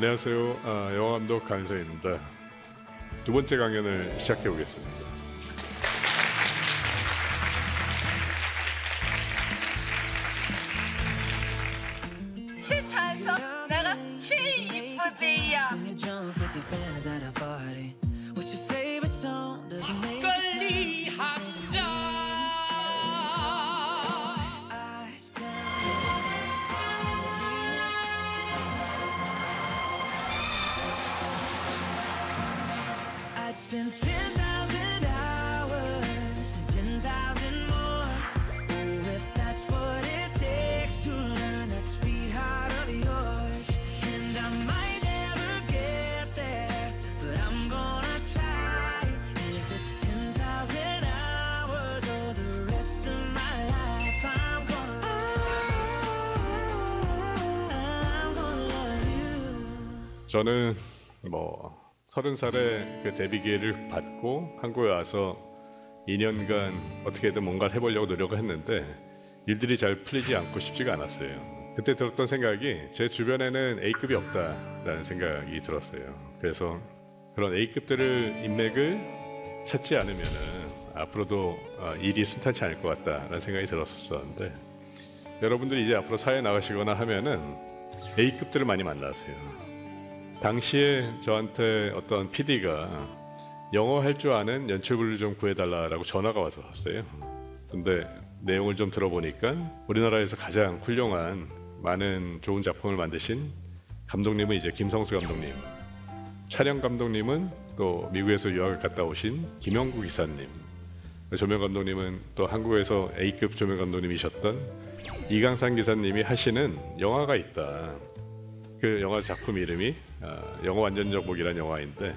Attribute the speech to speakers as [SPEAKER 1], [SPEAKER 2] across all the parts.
[SPEAKER 1] 안녕하세요. 영화감독 강인성입니다. 두 번째 강연을 시작해 보겠습니다.
[SPEAKER 2] 세상에서 내가 제일 이쁘대야. 막걸리 한 잔.
[SPEAKER 3] Spend 10,000 hours and 10,000 more. Oh, if that's what it takes to learn that sweetheart of yours. And I might never get there, but I'm gonna try. If it's 10,000 hours or the rest of my life, I'm gonna love you.
[SPEAKER 1] 저는 30살에 그 데뷔 기회를 받고 한국에 와서 2년간 어떻게든 뭔가를 해보려고 노력을 했는데 일들이 잘 풀리지 않고 쉽지가 않았어요. 그때 들었던 생각이 제 주변에는 A급이 없다라는 생각이 들었어요. 그래서 그런 A급들을 인맥을 찾지 않으면은 앞으로도 일이 순탄치 않을 것 같다라는 생각이 들었었는데, 여러분들이 이제 앞으로 사회에 나가시거나 하면은 A급들을 많이 만나세요. 당시에 저한테 어떤 PD가 영어 할 줄 아는 연출부를 좀 구해달라고 전화가 왔었어요. 근데 내용을 좀 들어보니까 우리나라에서 가장 훌륭한 많은 좋은 작품을 만드신 감독님은 이제 김성수 감독님, 촬영 감독님은 또 미국에서 유학을 갔다 오신 김영구 기사님, 조명 감독님은 또 한국에서 A급 조명 감독님이셨던 이강산 기사님이 하시는 영화가 있다. 그 영화 작품 이름이 영어 완전정복이라는 영화인데,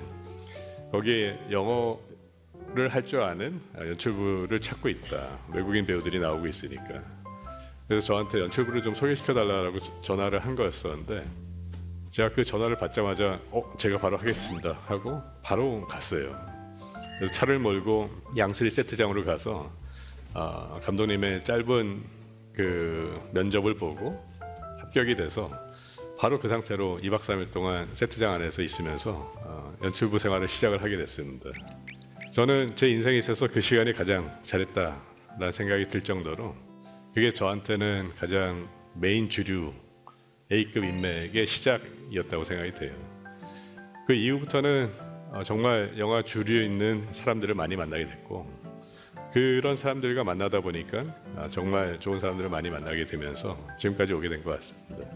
[SPEAKER 1] 거기에 영어를 할 줄 아는 연출부를 찾고 있다. 외국인 배우들이 나오고 있으니까. 그래서 저한테 연출부를 좀 소개시켜달라고 전화를 한 거였었는데, 제가 그 전화를 받자마자 제가 바로 하겠습니다 하고 바로 갔어요. 그래서 차를 몰고 양수리 세트장으로 가서 감독님의 짧은 그 면접을 보고 합격이 돼서 바로 그 상태로 2박 3일 동안 세트장 안에서 있으면서 연출부 생활을 시작을 하게 됐습니다. 저는 제 인생에 있어서 그 시간이 가장 잘했다라는 생각이 들 정도로 그게 저한테는 가장 메인 주류 A급 인맥의 시작이었다고 생각이 돼요. 그 이후부터는 정말 영화 주류에 있는 사람들을 많이 만나게 됐고, 그런 사람들과 만나다 보니까 정말 좋은 사람들을 많이 만나게 되면서 지금까지 오게 된 것 같습니다.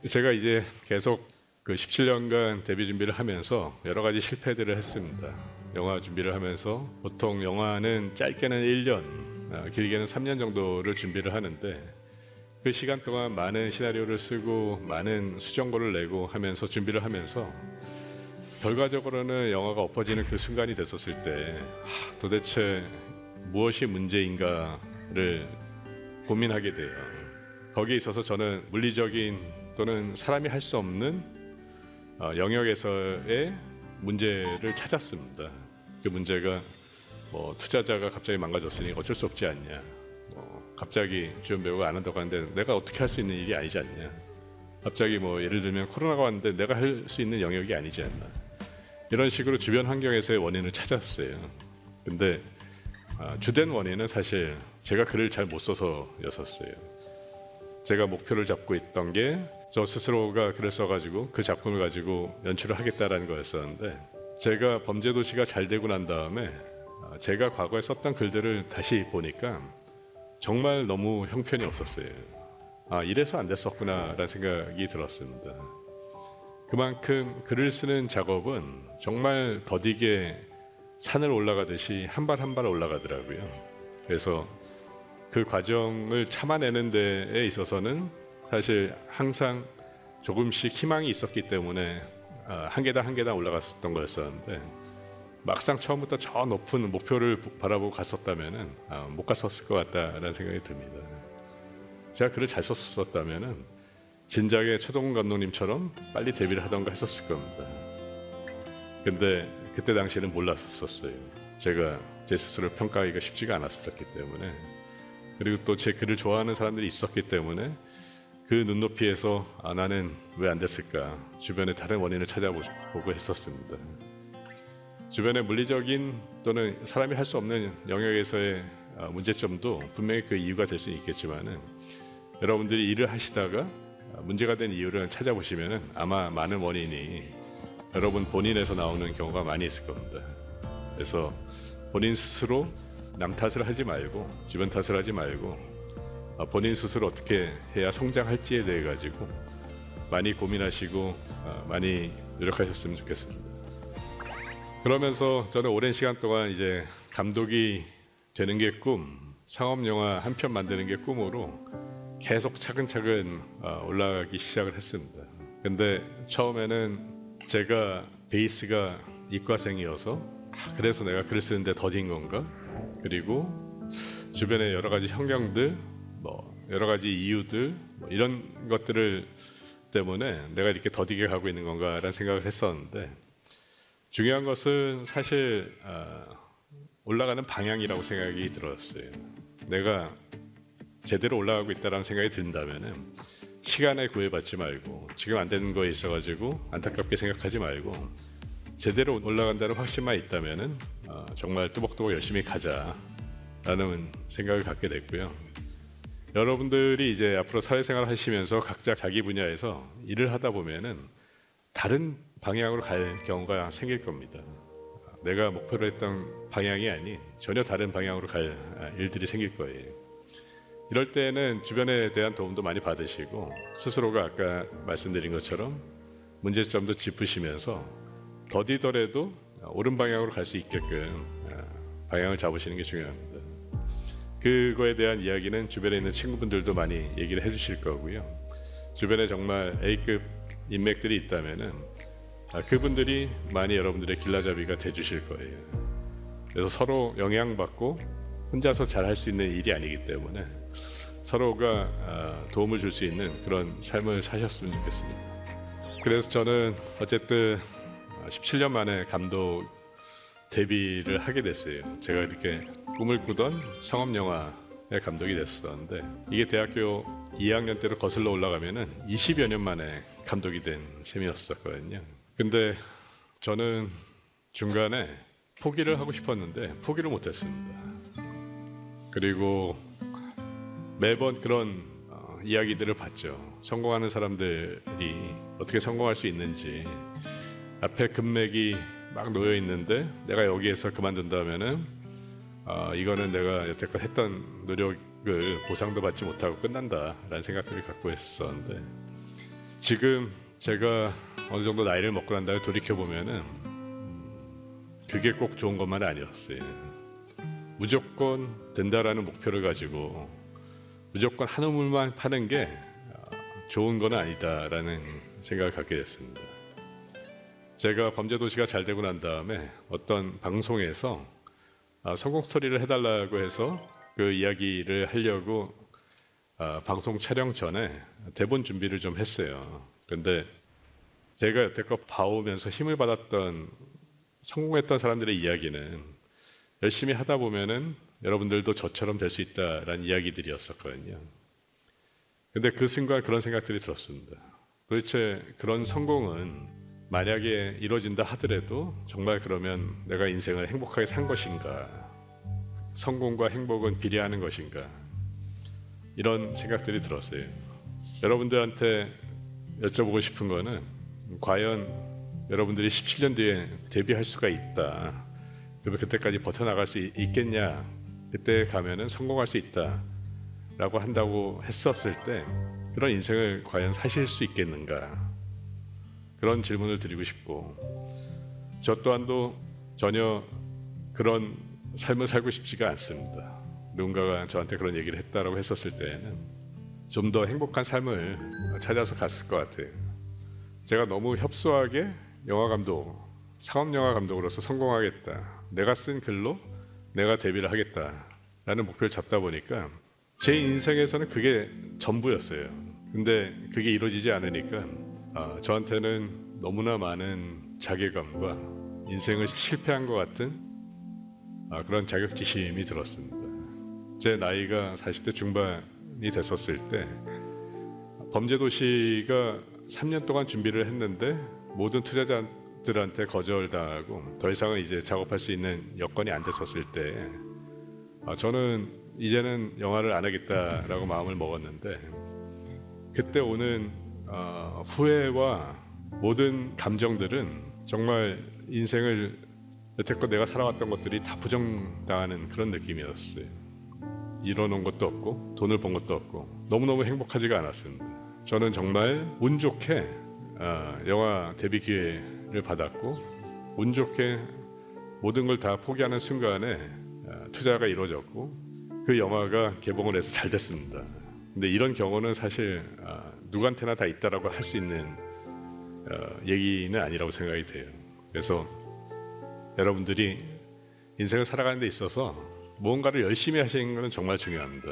[SPEAKER 1] 제가 이제 계속 그 17년간 데뷔 준비를 하면서 여러 가지 실패들을 했습니다. 영화 준비를 하면서 보통 영화는 짧게는 1년, 길게는 3년 정도를 준비를 하는데, 그 시간 동안 많은 시나리오를 쓰고 많은 수정고를 내고 하면서 준비를 하면서 결과적으로는 영화가 엎어지는 그 순간이 됐었을 때 도대체 무엇이 문제인가를 고민하게 돼요. 거기에 있어서 저는 물리적인 또는 사람이 할 수 없는 영역에서의 문제를 찾았습니다. 그 문제가 투자자가 갑자기 망가졌으니 어쩔 수 없지 않냐, 갑자기 주연 배우가 안 한다고 하는데 내가 어떻게 할 수 있는 일이 아니지 않냐, 갑자기 예를 들면 코로나가 왔는데 내가 할 수 있는 영역이 아니지 않나, 이런 식으로 주변 환경에서의 원인을 찾았어요. 근데 주된 원인은 사실 제가 글을 잘 못 써서였었어요. 제가 목표를 잡고 있던 게 저 스스로가 글을 써가지고 그 작품을 가지고 연출을 하겠다라는 거였었는데, 제가 범죄도시가 잘 되고 난 다음에 제가 과거에 썼던 글들을 다시 보니까 정말 너무 형편이 없었어요. 이래서 안 됐었구나 라는 생각이 들었습니다. 그만큼 글을 쓰는 작업은 정말 더디게 산을 올라가듯이 한 발 한 발 올라가더라고요. 그래서 그 과정을 참아내는 데에 있어서는 사실 항상 조금씩 희망이 있었기 때문에 한 계단 한 계단 올라갔었던 거였었는데, 막상 처음부터 저 높은 목표를 바라보고 갔었다면 못 갔었을 것 같다라는 생각이 듭니다. 제가 글을 잘 썼었다면 진작에 최동훈 감독님처럼 빨리 데뷔를 하던가 했었을 겁니다. 근데 그때 당시에는 몰랐었어요. 제가 제 스스로를 평가하기가 쉽지가 않았었기 때문에, 그리고 또 제 글을 좋아하는 사람들이 있었기 때문에 그 눈높이에서 나는 왜 안 됐을까 주변의 다른 원인을 찾아보고 했었습니다. 주변의 물리적인 또는 사람이 할 수 없는 영역에서의 문제점도 분명히 그 이유가 될 수 있겠지만은 여러분들이 일을 하시다가 문제가 된 이유를 찾아보시면은 아마 많은 원인이 여러분 본인에서 나오는 경우가 많이 있을 겁니다. 그래서 본인 스스로 남 탓을 하지 말고 주변 탓을 하지 말고 본인 스스로 어떻게 해야 성장할지에 대해 가지고 많이 고민하시고 많이 노력하셨으면 좋겠습니다. 그러면서 저는 오랜 시간 동안 이제 감독이 되는 게 꿈, 상업 영화 한 편 만드는 게 꿈으로 계속 차근차근 올라가기 시작을 했습니다. 근데 처음에는 제가 베이스가 이과생이어서 그래서 내가 글을 쓰는데 더딘 건가? 그리고 주변의 여러 가지 형량들, 여러 가지 이유들 이런 것들을 때문에 내가 이렇게 더디게 가고 있는 건가라는 생각을 했었는데 중요한 것은 사실 올라가는 방향이라고 생각이 들었어요. 내가 제대로 올라가고 있다는 생각이 든다면은 시간에 구애받지 말고 지금 안 되는 거에 있어가지고 안타깝게 생각하지 말고 제대로 올라간다는 확신만 있다면은 정말 뚜벅뚜벅 열심히 가자라는 생각을 갖게 됐고요. 여러분들이 이제 앞으로 사회생활을 하시면서 각자 자기 분야에서 일을 하다 보면은 다른 방향으로 갈 경우가 생길 겁니다. 내가 목표로 했던 방향이 아닌 전혀 다른 방향으로 갈 일들이 생길 거예요. 이럴 때는 주변에 대한 도움도 많이 받으시고 스스로가 아까 말씀드린 것처럼 문제점도 짚으시면서 더디더라도 옳은 방향으로 갈 수 있게끔 방향을 잡으시는 게 중요합니다. 그거에 대한 이야기는 주변에 있는 친구분들도 많이 얘기를 해주실 거고요. 주변에 정말 A급 인맥들이 있다면은 그분들이 많이 여러분들의 길라잡이가 돼주실 거예요. 그래서 서로 영향받고 혼자서 잘할 수 있는 일이 아니기 때문에 서로가 도움을 줄 수 있는 그런 삶을 사셨으면 좋겠습니다. 그래서 저는 어쨌든 17년 만에 감독 데뷔를 하게 됐어요. 제가 이렇게 꿈을 꾸던 상업영화의 감독이 됐었는데 이게 대학교 2학년 때로 거슬러 올라가면은 20여 년 만에 감독이 된 셈이었었거든요. 근데 저는 중간에 포기를 하고 싶었는데 포기를 못했습니다. 그리고 매번 그런 이야기들을 봤죠. 성공하는 사람들이 어떻게 성공할 수 있는지 앞에 금맥이 막 놓여 있는데 내가 여기에서 그만둔다면은 이거는 내가 여태껏 했던 노력을 보상도 받지 못하고 끝난다라는 생각들을 갖고 있었는데 지금 제가 어느 정도 나이를 먹고 난 다음에 돌이켜 보면은 그게 꼭 좋은 것만은 아니었어요. 무조건 된다라는 목표를 가지고 무조건 한 우물만 파는 게 좋은 건 아니다라는 생각을 갖게 됐습니다. 제가 범죄도시가 잘 되고 난 다음에 어떤 방송에서 성공 스토리를 해달라고 해서 그 이야기를 하려고 방송 촬영 전에 대본 준비를 좀 했어요. 근데 제가 여태껏 봐오면서 힘을 받았던 성공했던 사람들의 이야기는 열심히 하다 보면은 여러분들도 저처럼 될 수 있다라는 이야기들이었었거든요. 근데 그 순간 그런 생각들이 들었습니다. 도대체 그런 성공은 만약에 이루어진다 하더라도 정말 그러면 내가 인생을 행복하게 산 것인가? 성공과 행복은 비례하는 것인가? 이런 생각들이 들었어요. 여러분들한테 여쭤보고 싶은 거는 과연 여러분들이 17년 뒤에 데뷔할 수가 있다. 그러면 그때까지 버텨나갈 수 있겠냐? 그때 가면은 성공할 수 있다. 라고 한다고 했었을 때 그런 인생을 과연 사실 수 있겠는가? 그런 질문을 드리고 싶고 저 또한도 전혀 그런 삶을 살고 싶지가 않습니다. 누군가가 저한테 그런 얘기를 했다라고 했었을 때에는 좀 더 행복한 삶을 찾아서 갔을 것 같아요. 제가 너무 협소하게 영화감독, 상업영화 감독으로서 성공하겠다. 내가 쓴 글로 내가 데뷔를 하겠다라는 목표를 잡다 보니까 제 인생에서는 그게 전부였어요. 근데 그게 이루어지지 않으니까 저한테는 너무나 많은 자괴감과 인생을 실패한 것 같은 그런 자격지심이 들었습니다. 제 나이가 40대 중반이 됐었을 때 범죄도시가 3년 동안 준비를 했는데 모든 투자자들한테 거절당하고 더 이상은 이제 작업할 수 있는 여건이 안 됐었을 때 저는 이제는 영화를 안 하겠다라고 마음을 먹었는데 그때 오는 후회와 모든 감정들은 정말 인생을 여태껏 내가 살아왔던 것들이 다 부정당하는 그런 느낌이었어요. 이뤄놓은 것도 없고 돈을 번 것도 없고 너무너무 행복하지가 않았습니다. 저는 정말 운 좋게 영화 데뷔 기회를 받았고 운 좋게 모든 걸 다 포기하는 순간에 투자가 이루어졌고 그 영화가 개봉을 해서 잘 됐습니다. 근데 이런 경우는 사실 누구한테나 다 있다라고 할 수 있는 얘기는 아니라고 생각이 돼요. 그래서 여러분들이 인생을 살아가는 데 있어서 무언가를 열심히 하시는 것은 정말 중요합니다.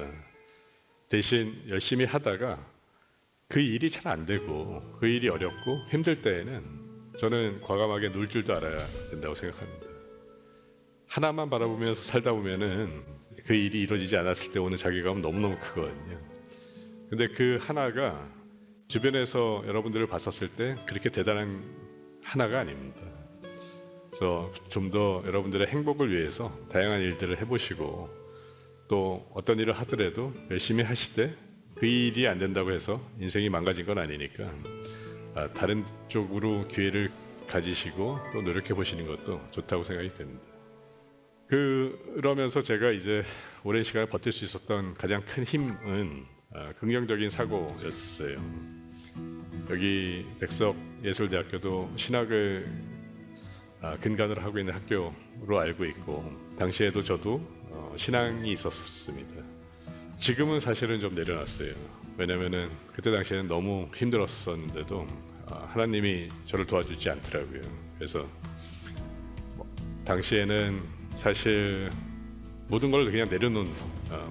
[SPEAKER 1] 대신 열심히 하다가 그 일이 잘 안 되고 그 일이 어렵고 힘들 때에는 저는 과감하게 놓을 줄도 알아야 된다고 생각합니다. 하나만 바라보면서 살다 보면은 그 일이 이루어지지 않았을 때 오는 자괴감은 너무너무 크거든요. 근데 그 하나가 주변에서 여러분들을 봤었을 때 그렇게 대단한 하나가 아닙니다. 그래서 좀 더 여러분들의 행복을 위해서 다양한 일들을 해보시고 또 어떤 일을 하더라도 열심히 하시되 그 일이 안 된다고 해서 인생이 망가진 건 아니니까 다른 쪽으로 기회를 가지시고 또 노력해 보시는 것도 좋다고 생각이 됩니다. 그러면서 제가 이제 오랜 시간을 버틸 수 있었던 가장 큰 힘은 긍정적인 사고였어요. 여기 백석예술대학교도 신학을 근간으로 하고 있는 학교로 알고 있고 당시에도 저도 신앙이 있었습니다. 지금은 사실은 좀 내려놨어요. 왜냐면은 그때 당시에는 너무 힘들었었는데도 하나님이 저를 도와주지 않더라고요. 그래서 당시에는 사실 모든 걸 그냥 내려놓은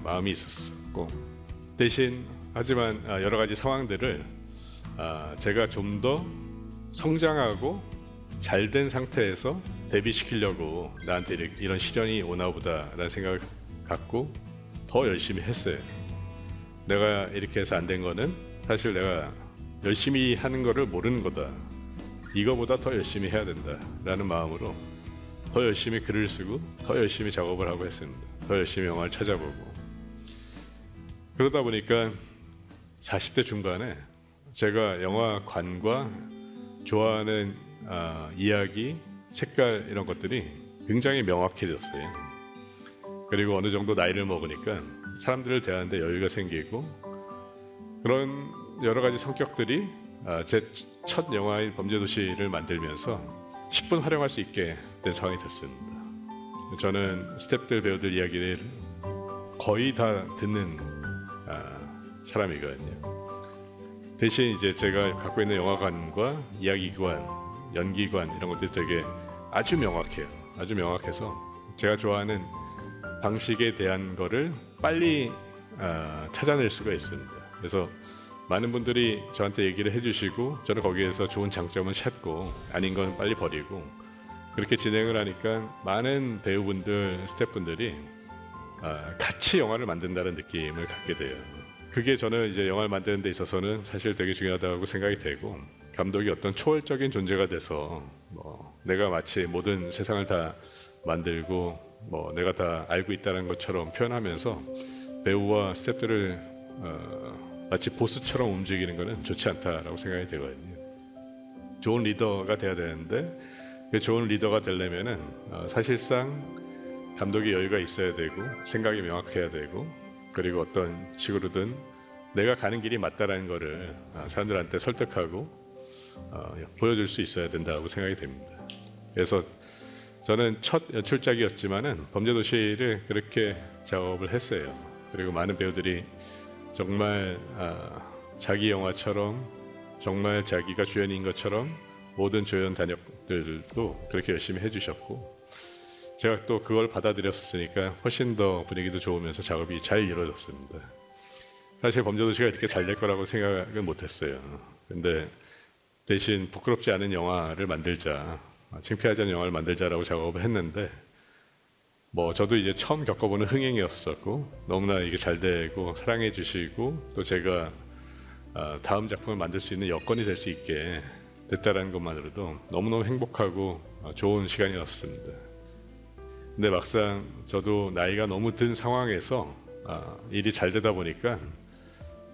[SPEAKER 1] 마음이 있었고 대신 하지만 여러 가지 상황들을 제가 좀 더 성장하고 잘된 상태에서 대비시키려고 나한테 이런 시련이 오나 보다라는 생각을 갖고 더 열심히 했어요. 내가 이렇게 해서 안 된 거는 사실 내가 열심히 하는 거를 모르는 거다. 이거보다 더 열심히 해야 된다라는 마음으로 더 열심히 글을 쓰고 더 열심히 작업을 하고 했습니다. 더 열심히 영화를 찾아보고 그러다 보니까 40대 중반에 제가 영화관과 좋아하는 이야기, 색깔 이런 것들이 굉장히 명확해졌어요. 그리고 어느 정도 나이를 먹으니까 사람들을 대하는데 여유가 생기고 그런 여러 가지 성격들이 제 첫 영화인 범죄도시를 만들면서 10분 활용할 수 있게 된 상황이 됐습니다. 저는 스태프들, 배우들 이야기를 거의 다 듣는 사람이거든요. 대신 이제 제가 갖고 있는 영화관과 이야기관, 연기관 이런 것들이 되게 아주 명확해요. 아주 명확해서 제가 좋아하는 방식에 대한 거를 빨리 찾아낼 수가 있습니다. 그래서 많은 분들이 저한테 얘기를 해주시고 저는 거기에서 좋은 장점은 찾고 아닌 건 빨리 버리고 그렇게 진행을 하니까 많은 배우분들, 스태프분들이 같이 영화를 만든다는 느낌을 갖게 돼요. 그게 저는 이제 영화를 만드는 데 있어서는 사실 되게 중요하다고 생각이 되고 감독이 어떤 초월적인 존재가 돼서 내가 마치 모든 세상을 다 만들고 내가 다 알고 있다는 것처럼 표현하면서 배우와 스태프들을 마치 보스처럼 움직이는 것은 좋지 않다라고 생각이 되거든요. 좋은 리더가 돼야 되는데 그 좋은 리더가 되려면은 사실상 감독의 여유가 있어야 되고 생각이 명확해야 되고 그리고 어떤 식으로든 내가 가는 길이 맞다라는 거를 사람들한테 설득하고 보여줄 수 있어야 된다고 생각이 됩니다. 그래서 저는 첫 연출작이었지만은 범죄도시를 그렇게 작업을 했어요. 그리고 많은 배우들이 정말 자기 영화처럼 정말 자기가 주연인 것처럼 모든 조연 단역들도 그렇게 열심히 해주셨고 제가 또 그걸 받아들였으니까 훨씬 더 분위기도 좋으면서 작업이 잘 이루어졌습니다. 사실 범죄도시가 이렇게 잘 될 거라고 생각은 못했어요. 근데 대신 부끄럽지 않은 영화를 만들자, 창피하지 않은 영화를 만들자라고 작업을 했는데 저도 이제 처음 겪어보는 흥행이었었고 너무나 이게 잘 되고 사랑해 주시고 또 제가 다음 작품을 만들 수 있는 여건이 될 수 있게 됐다라는 것만으로도 너무너무 행복하고 좋은 시간이었습니다. 근데 막상 저도 나이가 너무 든 상황에서 일이 잘 되다 보니까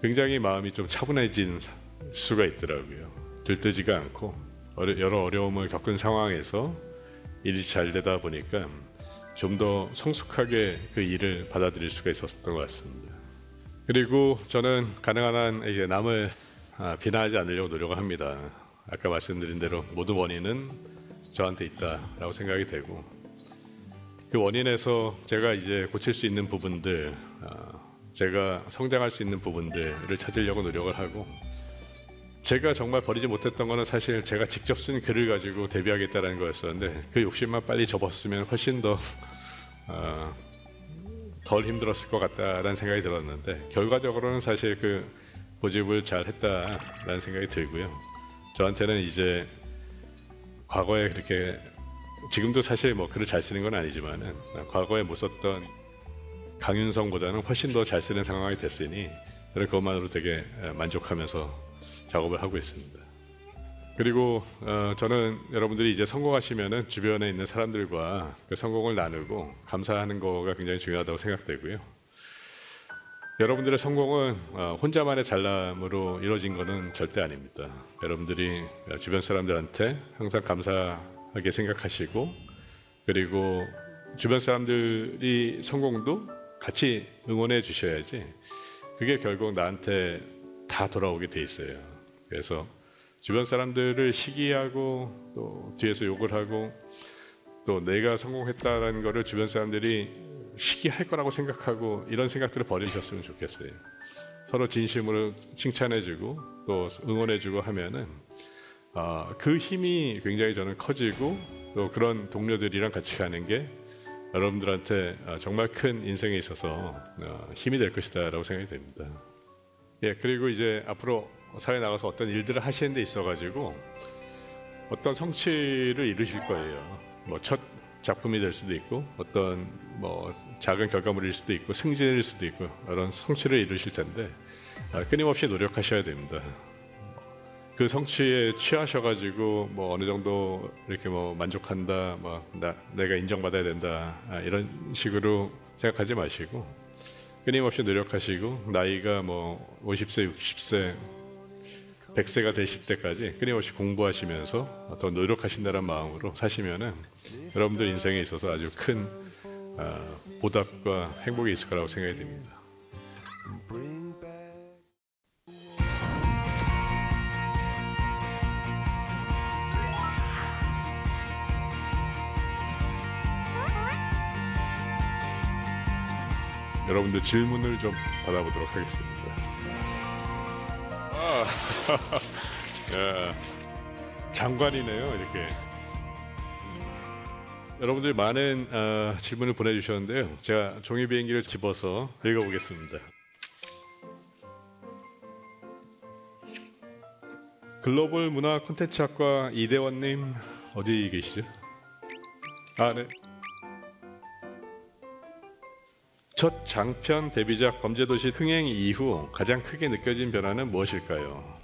[SPEAKER 1] 굉장히 마음이 좀 차분해진 수가 있더라고요. 들뜨지가 않고 여러 어려움을 겪은 상황에서 일이 잘 되다 보니까 좀 더 성숙하게 그 일을 받아들일 수가 있었던 것 같습니다. 그리고 저는 가능한 한 이제 남을 비난하지 않으려고 노력을 합니다. 아까 말씀드린 대로 모든 원인은 저한테 있다라고 생각이 되고, 그 원인에서 제가 이제 고칠 수 있는 부분들, 제가 성장할 수 있는 부분들을 찾으려고 노력을 하고, 제가 정말 버리지 못했던 거는 사실 제가 직접 쓴 글을 가지고 데뷔하겠다는 거였었는데, 그 욕심만 빨리 접었으면 훨씬 더 덜 힘들었을 것 같다라는 생각이 들었는데, 결과적으로는 사실 그 고집을 잘 했다라는 생각이 들고요. 저한테는 이제 과거에 그렇게, 지금도 사실 뭐 글을 잘 쓰는 건 아니지만은 과거에 못 썼던 강윤성보다는 훨씬 더 잘 쓰는 상황이 됐으니 저는 그것만으로 되게 만족하면서 작업을 하고 있습니다. 그리고 저는 여러분들이 이제 성공하시면은 주변에 있는 사람들과 그 성공을 나누고 감사하는 거가 굉장히 중요하다고 생각되고요. 여러분들의 성공은 혼자만의 잘남으로 이루어진 것은 절대 아닙니다. 여러분들이 주변 사람들한테 항상 감사하게 생각하시고, 그리고 주변 사람들이 성공도 같이 응원해 주셔야지 그게 결국 나한테 다 돌아오게 돼 있어요. 그래서 주변 사람들을 시기하고 또 뒤에서 욕을 하고 또 내가 성공했다는 거를 주변 사람들이 시기할 거라고 생각하고 이런 생각들을 버리셨으면 좋겠어요. 서로 진심으로 칭찬해주고 또 응원해주고 하면은 그 힘이 굉장히 저는 커지고, 또 그런 동료들이랑 같이 가는 게 여러분들한테 정말 큰 인생에 있어서 힘이 될 것이다라고 생각이 됩니다. 예, 그리고 이제 앞으로 사회에 나가서 어떤 일들을 하시는 데 있어가지고 어떤 성취를 이루실 거예요. 뭐 첫 작품이 될 수도 있고, 어떤 뭐 작은 결과물일 수도 있고, 승진일 수도 있고, 이런 성취를 이루실 텐데 끊임없이 노력하셔야 됩니다. 그 성취에 취하셔가지고 뭐 어느 정도 이렇게 뭐 만족한다, 뭐 내가 인정받아야 된다, 이런 식으로 생각하지 마시고 끊임없이 노력하시고, 나이가 뭐 50세, 60세, 100세가 되실 때까지 끊임없이 공부하시면서 더 노력하신다는 마음으로 사시면은 여러분들 인생에 있어서 아주 큰 보답과 행복이 있을 거라고 생각이 됩니다. 여러분들 질문을 좀 받아보도록 하겠습니다. 야, 장관이네요, 이렇게. 여러분들 많은 질문을 보내주셨는데요. 제가 종이 비행기를 집어서 읽어보겠습니다. 글로벌 문화 콘텐츠학과 이대원님 어디 계시죠? 네. 첫 장편 데뷔작 범죄도시 흥행 이후 가장 크게 느껴진 변화는 무엇일까요?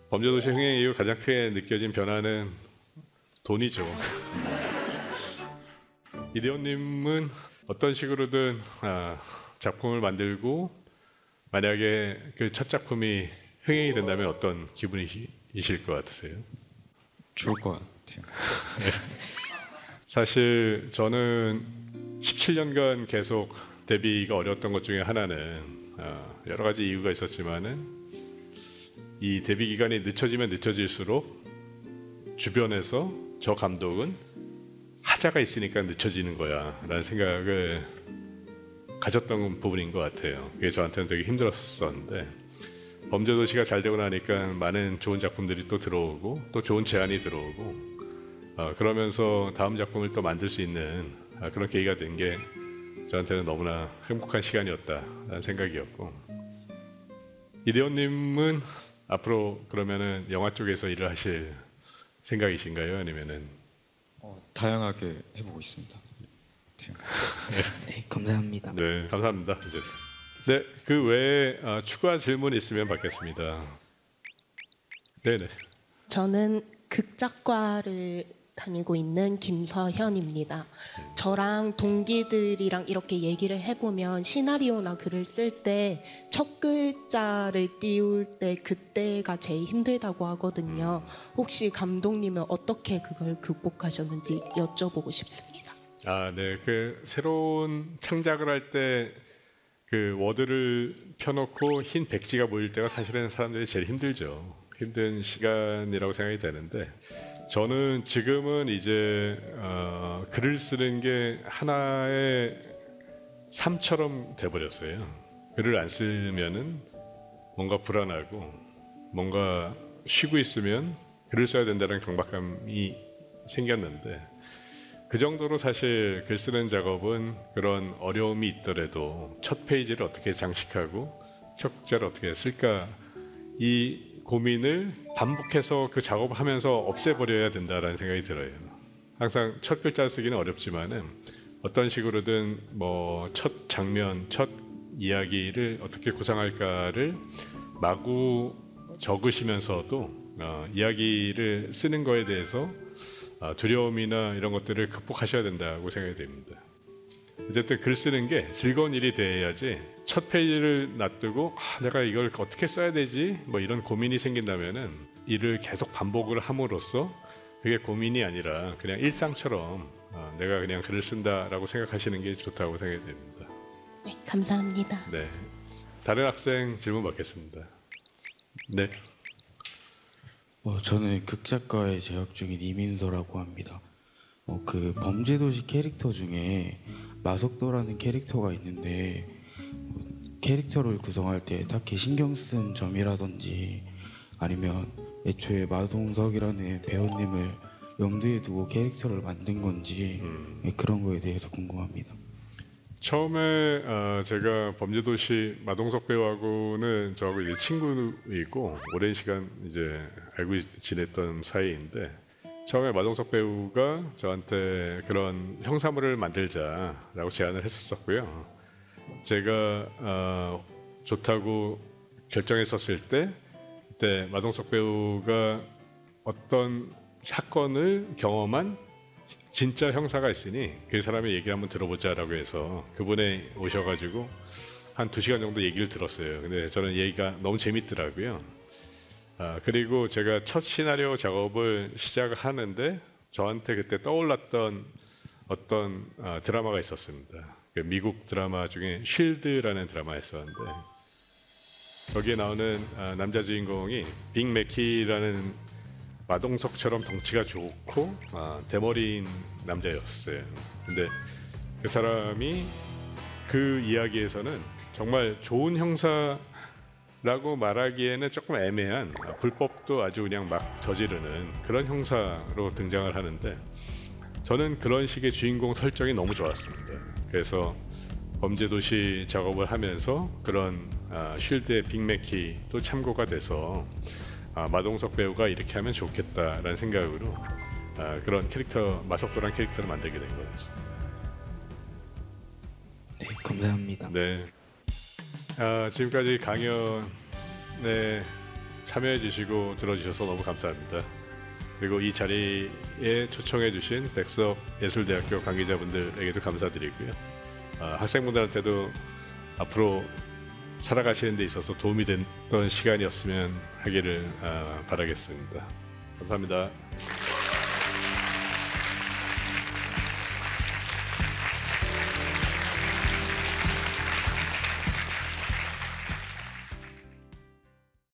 [SPEAKER 1] 범죄도시 흥행 이후 가장 크게 느껴진 변화는 돈이죠. 이대원님은 어떤 식으로든 작품을 만들고, 만약에 그 첫 작품이 흥행이 된다면 어떤 기분이실 것 같으세요?
[SPEAKER 4] 좋을 것 같아요.
[SPEAKER 1] 사실 저는 17년간 계속 데뷔가 어려웠던 것 중에 하나는 여러 가지 이유가 있었지만은, 이 데뷔 기간이 늦춰지면 늦춰질수록 주변에서 저 감독은 하자가 있으니까 늦춰지는 거야 라는 생각을 가졌던 부분인 것 같아요. 그게 저한테는 되게 힘들었었는데, 범죄도시가 잘 되고 나니까 많은 좋은 작품들이 또 들어오고 또 좋은 제안이 들어오고, 그러면서 다음 작품을 또 만들 수 있는 그런 계기가 된 게 저한테는 너무나 행복한 시간이었다라는 생각이었고, 이대원님은 앞으로 그러면은 영화 쪽에서 일을 하실 생각이신가요? 아니면은
[SPEAKER 4] 다양하게 해보고 있습니다.
[SPEAKER 5] 네, 감사합니다.
[SPEAKER 1] 네, 감사합니다. 네, 그 외에 추가 질문 있으면 받겠습니다. 네네.
[SPEAKER 5] 저는 극작과를 다니고 있는 김서현입니다. 저랑 동기들이랑 이렇게 얘기를 해보면 시나리오나 글을 쓸 때 첫 글자를 띄울 때 그때가 제일 힘들다고 하거든요. 혹시 감독님은 어떻게 그걸 극복하셨는지 여쭤보고 싶습니다.
[SPEAKER 1] 아, 네. 그 새로운 창작을 할 때 그 워드를 펴놓고 흰 백지가 보일 때가 사실은 사람들이 제일 힘들죠. 힘든 시간이라고 생각이 되는데 저는 지금은 이제 글을 쓰는 게 하나의 삶처럼 돼버렸어요. 글을 안 쓰면은 뭔가 불안하고 뭔가 쉬고 있으면 글을 써야 된다는 강박감이 생겼는데 그 정도로 사실 글 쓰는 작업은 그런 어려움이 있더라도 첫 페이지를 어떻게 장식하고 첫 국자를 어떻게 쓸까 이 고민을 반복해서 그 작업을 하면서 없애버려야 된다라는 생각이 들어요. 항상 첫 글자 쓰기는 어렵지만은 어떤 식으로든 뭐 첫 장면, 첫 이야기를 어떻게 구상할까를 마구 적으시면서도 이야기를 쓰는 거에 대해서 두려움이나 이런 것들을 극복하셔야 된다고 생각이 됩니다. 어쨌든 글 쓰는 게 즐거운 일이 돼야지 첫 페이지를 놔두고 내가 이걸 어떻게 써야 되지? 뭐 이런 고민이 생긴다면은 이를 계속 반복을 함으로써 그게 고민이 아니라 그냥 일상처럼 내가 그냥 글을 쓴다라고 생각하시는 게 좋다고 생각이 됩니다.
[SPEAKER 5] 네, 감사합니다.
[SPEAKER 1] 네, 다른 학생 질문 받겠습니다. 네.
[SPEAKER 6] 저는 극작가에 재학 중인 이민서라고 합니다. 그 범죄도시 캐릭터 중에 마석도라는 캐릭터가 있는데 캐릭터를 구성할 때 딱히 신경 쓴 점이라든지 아니면 애초에 마동석이라는 배우님을 염두에 두고 캐릭터를 만든 건지 그런 거에 대해서 궁금합니다.
[SPEAKER 1] 처음에 제가 범죄도시 마동석 배우하고는 저하고 이제 친구이고 오랜 시간 이제 알고 지냈던 사이인데 처음에 마동석 배우가 저한테 그런 형사물을 만들자라고 제안을 했었고요. 제가 좋다고 결정했었을 때 그때 마동석 배우가 어떤 사건을 경험한 진짜 형사가 있으니 그 사람의 얘기를 한번 들어보자라고 해서 그분이 오셔가지고 한 2시간 정도 얘기를 들었어요. 근데 저는 얘기가 너무 재밌더라고요. 그리고 제가 첫 시나리오 작업을 시작을 하는데 저한테 그때 떠올랐던 어떤 드라마가 있었습니다. 미국 드라마 중에 쉴드라는 드라마였었는데 거기에 나오는 남자 주인공이 빅 매키라는 마동석처럼 덩치가 좋고 대머리인 남자였어요. 근데 그 사람이 그 이야기에서는 정말 좋은 형사라고 말하기에는 조금 애매한 불법도 아주 그냥 막 저지르는 그런 형사로 등장을 하는데 저는 그런 식의 주인공 설정이 너무 좋았습니다. 그래서 범죄도시 작업을 하면서 그런 쉴드의 빅매키도 참고가 돼서 마동석 배우가 이렇게 하면 좋겠다라는 생각으로 그런 캐릭터 마석도란 캐릭터를 만들게 된 거였습니다.
[SPEAKER 6] 네, 감사합니다.
[SPEAKER 1] 네. 지금까지 강연에 참여해 주시고 들어주셔서 너무 감사합니다. 그리고 이 자리에 초청해 주신 백석 예술대학교 관계자분들에게도 감사드리고요. 학생분들한테도 앞으로 살아가시는 데 있어서 도움이 됐던 시간이었으면 하기를 바라겠습니다. 감사합니다.